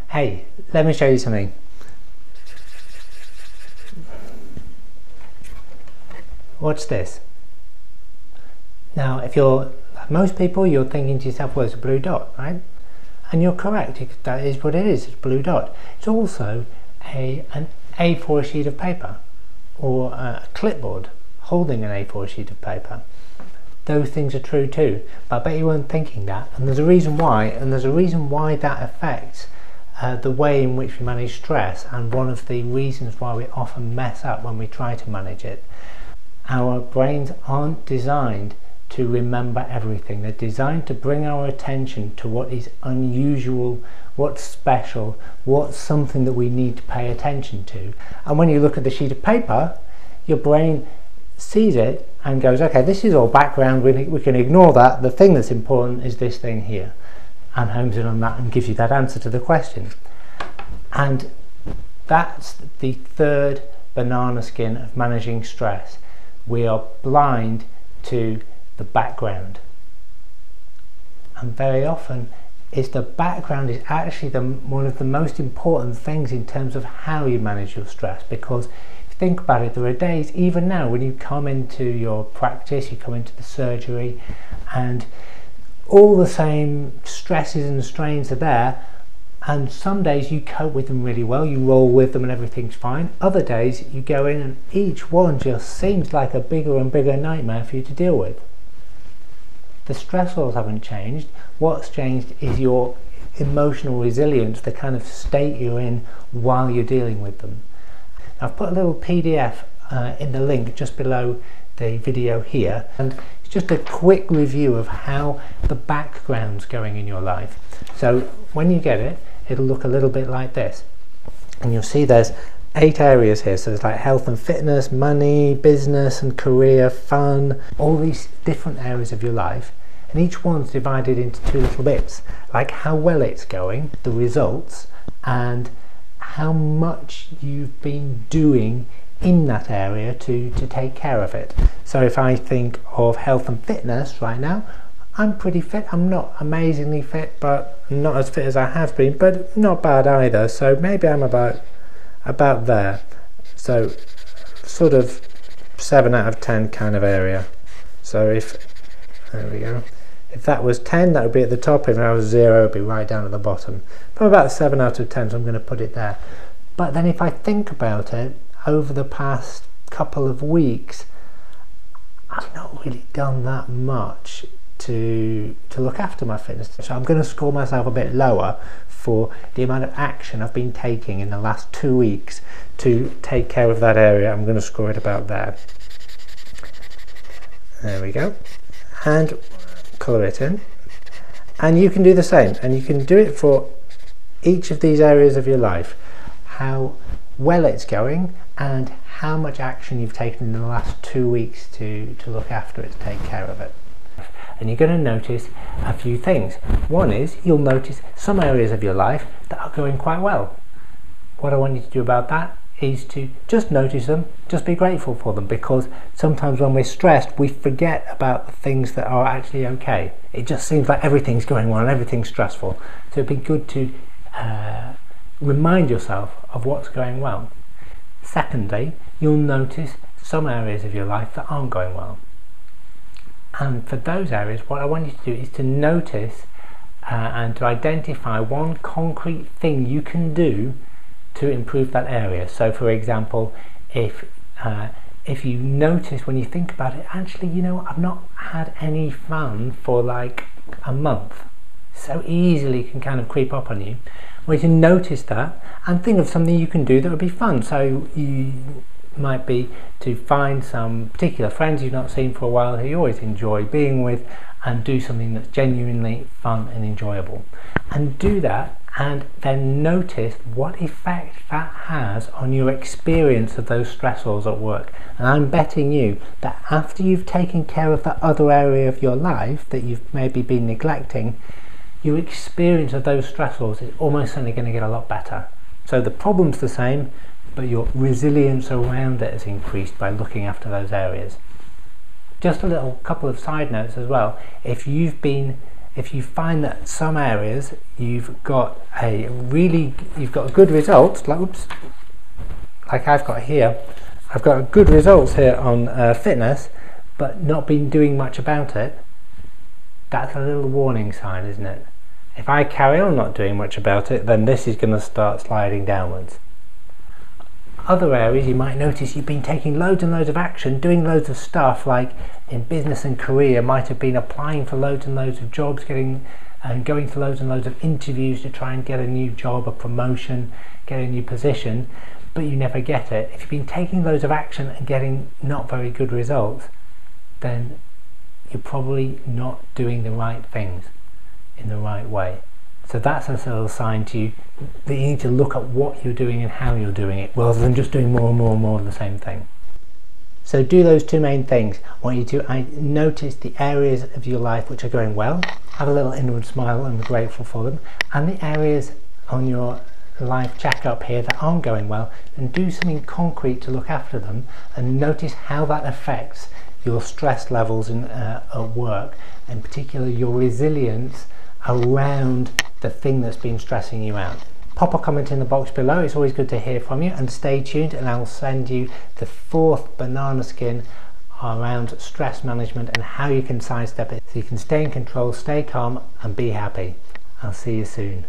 Hey, let me show you something. Watch this. Now, if you're like most people, you're thinking to yourself, well, it's a blue dot, right? And you're correct, that is what it is, it's a blue dot. It's also an A4 sheet of paper, or a clipboard holding an A4 sheet of paper. Those things are true too, but I bet you weren't thinking that, and there's a reason why, that affects the way in which we manage stress, and one of the reasons why we often mess up when we try to manage it. Our brains aren't designed to remember everything. They're designed to bring our attention to what is unusual, what's special, what's something that we need to pay attention to. And when you look at the sheet of paper, your brain sees it and goes, okay, this is all background, we can ignore that, the thing that's important is this thing here, and homes in on that and gives you that answer to the question. And that's the third banana skin of managing stress. We are blind to the background, and very often the background is actually one of the most important things in terms of how you manage your stress, because if you think about it, there are days even now when you come into your practice, you come into the surgery, and all the same stresses and strains are there, and some days you cope with them really well, you roll with them and everything's fine. Other days you go in and each one just seems like a bigger and bigger nightmare for you to deal with. The stressors haven't changed. What's changed is your emotional resilience, the kind of state you're in while you're dealing with them. Now, I've put a little PDF in the link just below the video here, and it's just a quick review of how the background's going in your life. So when you get it, it'll look a little bit like this, and you'll see there's 8 areas here. So there's like health and fitness, money, business and career, fun, all these different areas of your life, and each one's divided into 2 little bits, like how well it's going, the results, and how much you've been doing in that area to take care of it. So if I think of health and fitness right now, I'm pretty fit. I'm not amazingly fit, but not as fit as I have been, but not bad either. So maybe I'm about there. So sort of 7 out of 10 kind of area. So there we go. If that was 10, that would be at the top. If that was 0, it would be right down at the bottom. But I'm about 7 out of 10, so I'm going to put it there. But then if I think about it, over the past couple of weeks, I've not really done that much to look after my fitness. So I'm going to score myself a bit lower for the amount of action I've been taking in the last 2 weeks to take care of that area. I'm going to score it about there. There we go. And colour it in. And you can do the same, and you can do it for each of these areas of your life. How well it's going and how much action you've taken in the last 2 weeks to look after it, to take care of it. And you're going to notice a few things. One is you'll notice some areas of your life that are going quite well. What I want you to do about that is to just notice them, just be grateful for them, because sometimes when we're stressed we forget about the things that are actually okay. It just seems like everything's going well and everything's stressful. So it'd be good to remind yourself of what's going well. Secondly, you'll notice some areas of your life that aren't going well. And for those areas, what I want you to do is to notice and to identify one concrete thing you can do to improve that area. So for example, if you notice when you think about it, actually, you know, I've not had any fun for like a month. So easily can kind of creep up on you. Well, you can notice that and think of something you can do that would be fun. So you might be to find some particular friends you've not seen for a while who you always enjoy being with, and do something that's genuinely fun and enjoyable. And do that, and then notice what effect that has on your experience of those stressors at work. And I'm betting you that after you've taken care of that other area of your life that you've maybe been neglecting, your experience of those stressors is almost certainly going to get a lot better. So the problem's the same, but your resilience around it has increased by looking after those areas. Just a couple of side notes as well. If you've been if you find that some areas you've got a good result, like I've got here, I've got good results here on fitness, but not been doing much about it, that's a little warning sign, isn't it? If I carry on not doing much about it, then this is going to start sliding downwards. Other areas you might notice you've been taking loads and loads of action, doing loads of stuff, like in business and career, might have been applying for loads and loads of jobs, going for loads and loads of interviews to try and get a new job, a promotion, get a new position, but you never get it. If you've been taking loads of action and getting not very good results, then you're probably not doing the right things in the right way. So that's a little sign to you that you need to look at what you're doing and how you're doing it, rather than just doing more and more and more of the same thing. So do those two main things. I want you to notice the areas of your life which are going well, have a little inward smile and be grateful for them, and the areas on your life checkup here that aren't going well, and do something concrete to look after them, and notice how that affects your stress levels at work, in particular your resilience around the thing that's been stressing you out. Pop a comment in the box below, it's always good to hear from you, and stay tuned and I'll send you the 4th banana skin around stress management and how you can sidestep it so you can stay in control, stay calm and be happy. I'll see you soon.